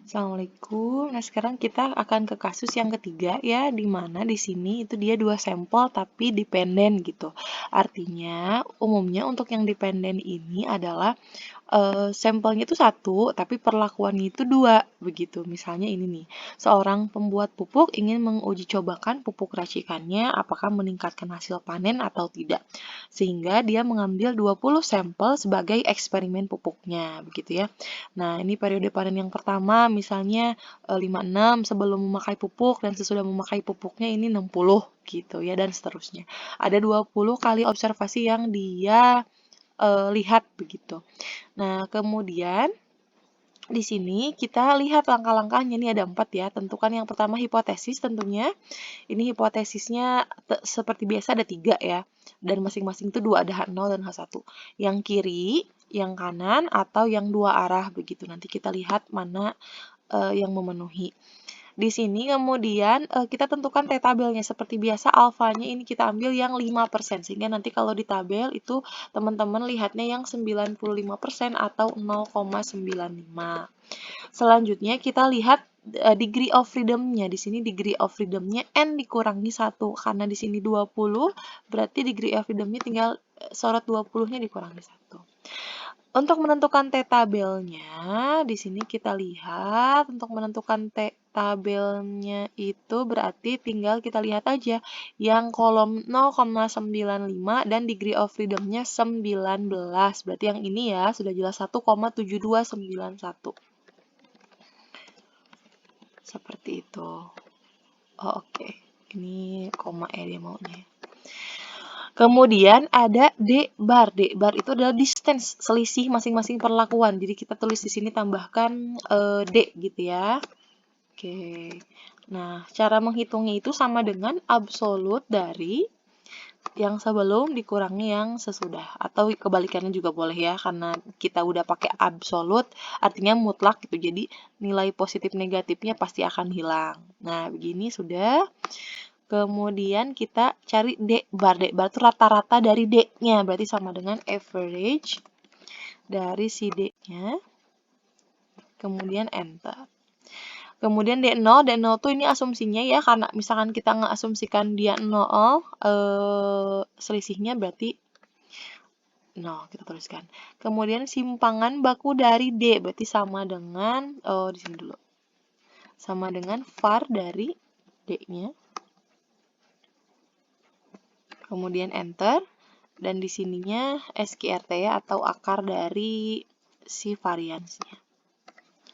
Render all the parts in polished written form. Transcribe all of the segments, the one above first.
Assalamualaikum. Nah, sekarang kita akan ke kasus yang ketiga ya, di mana di sini itu dia dua sampel tapi dependen gitu. Artinya, umumnya untuk yang dependen ini adalah sampelnya itu satu, tapi perlakuannya itu dua, begitu. Misalnya ini nih, seorang pembuat pupuk ingin menguji cobakan pupuk racikannya apakah meningkatkan hasil panen atau tidak. Sehingga dia mengambil 20 sampel sebagai eksperimen pupuknya, begitu ya. Nah, ini periode panen yang pertama, misalnya 56 sebelum memakai pupuk dan sesudah memakai pupuknya ini 60 gitu ya, dan seterusnya. Ada 20 kali observasi yang dia lihat begitu. Nah, kemudian di sini kita lihat langkah-langkahnya, ini ada 4 ya. Tentukan yang pertama hipotesis tentunya. Ini hipotesisnya seperti biasa ada 3 ya. Dan masing-masing itu 2, ada H0 dan H1. Yang kiri, yang kanan, atau yang dua arah begitu. Nanti kita lihat mana yang memenuhi. Di sini kemudian kita tentukan T-tabelnya. Seperti biasa alfanya ini kita ambil yang 5%. Sehingga nanti kalau di tabel itu teman-teman lihatnya yang 95% atau 0,95. Selanjutnya kita lihat degree of freedom-nya. Di sini degree of freedom-nya N dikurangi 1. Karena di sini 20, berarti degree of freedom-nya tinggal sorot 20-nya dikurangi 1. Untuk menentukan T-tabelnya, di sini kita lihat untuk menentukan T-tabelnya itu berarti tinggal kita lihat aja yang kolom 0,95 dan degree of freedom-nya 19. Berarti yang ini ya sudah jelas 1,7291. Seperti itu. Oh, oke. Ini koma ya dia maunya. Kemudian ada D bar. D bar itu adalah distance, selisih masing-masing perlakuan. Jadi kita tulis di sini tambahkan D gitu ya. Oke. Nah, cara menghitungnya itu sama dengan absolut dari yang sebelum dikurangi yang sesudah. Atau kebalikannya juga boleh ya, karena kita udah pakai absolut, artinya mutlak gitu. Jadi nilai positif negatifnya pasti akan hilang. Nah, begini sudah. Kemudian kita cari D bar. D bar itu rata-rata dari D-nya. Berarti sama dengan average dari si D-nya. Kemudian enter. Kemudian D0. D0 tuh ini asumsinya ya. Karena misalkan kita ngeasumsikan dia 0, selisihnya berarti 0. Kita tuliskan. Kemudian simpangan baku dari D. Berarti sama dengan, di sini dulu. Sama dengan var dari D-nya. Kemudian enter, dan di sininya SQRT ya, atau akar dari si variansnya.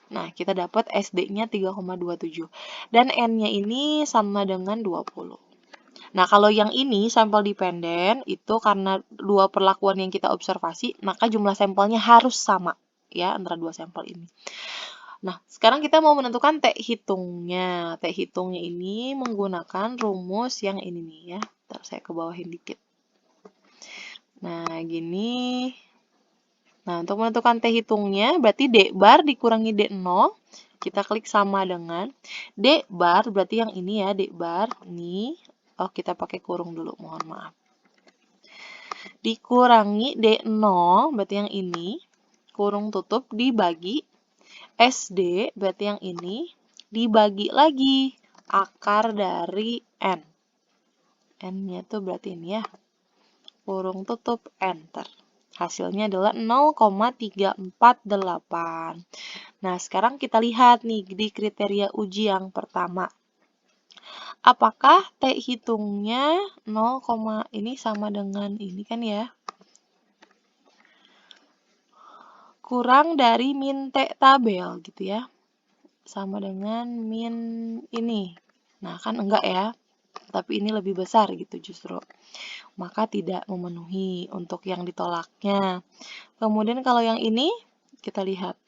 Nah, kita dapat SD-nya 3,27 dan N-nya ini sama dengan 20. Nah, kalau yang ini sampel dependen itu karena dua perlakuan yang kita observasi, maka jumlah sampelnya harus sama ya antara dua sampel ini. Nah, sekarang kita mau menentukan T hitungnya. T hitungnya ini menggunakan rumus yang ini nih ya. Ntar saya ke bawahin dikit. Nah, gini. Nah, untuk menentukan T hitungnya, berarti D bar dikurangi D0. Kita klik sama dengan D bar, berarti yang ini ya, D bar. Ini, oh kita pakai kurung dulu, mohon maaf. Dikurangi D0, berarti yang ini. Kurung tutup, dibagi. SD, berarti yang ini. Dibagi lagi akar dari N. N-nya tuh berarti ini ya. Kurung tutup, enter. Hasilnya adalah 0,348. Nah, sekarang kita lihat nih di kriteria uji yang pertama. Apakah T hitungnya 0, ini sama dengan ini kan ya? Kurang dari min T tabel gitu ya. Sama dengan min ini. Nah, kan enggak ya. Tapi ini lebih besar gitu justru. Maka tidak memenuhi untuk yang ditolaknya. Kemudian kalau yang ini kita lihat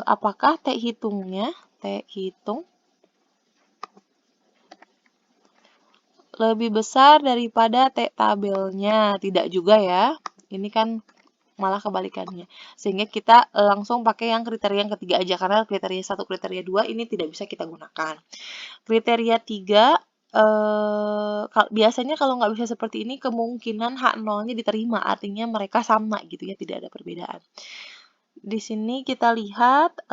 apakah T hitungnya T hitung lebih besar daripada T tabelnya? Tidak juga ya. Ini kan malah kebalikannya. Sehingga kita langsung pakai yang kriteria yang ketiga aja karena kriteria 1, kriteria 2 ini tidak bisa kita gunakan. Kriteria 3 biasanya kalau nggak bisa seperti ini kemungkinan H0-nya diterima, artinya mereka sama gitu ya, tidak ada perbedaan. di sini kita lihat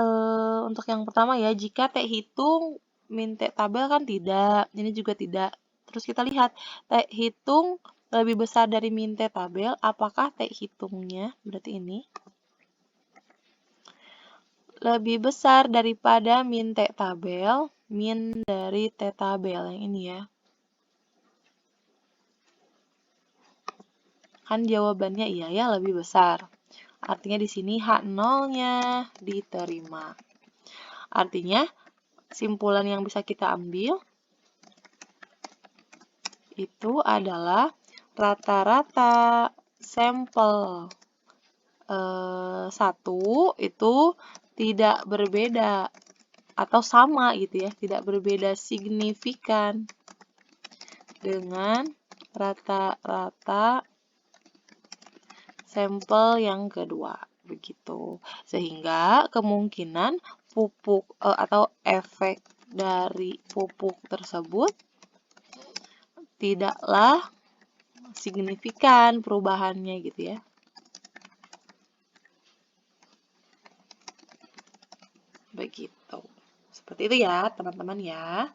untuk yang pertama ya, jika T hitung min T tabel kan tidak, ini juga tidak. Terus kita lihat T hitung lebih besar dari min T tabel, apakah T hitungnya, berarti ini, lebih besar daripada min T tabel, min dari T tabel yang ini ya. Kan jawabannya iya ya, lebih besar. Artinya di sini H0-nya diterima. Artinya simpulan yang bisa kita ambil itu adalah rata-rata sampel 1 itu tidak berbeda atau sama gitu ya, tidak berbeda signifikan dengan rata-rata sampel yang kedua begitu. Sehingga kemungkinan pupuk atau efek dari pupuk tersebut tidaklah signifikan perubahannya gitu ya. Begitu. Seperti itu ya, teman-teman ya.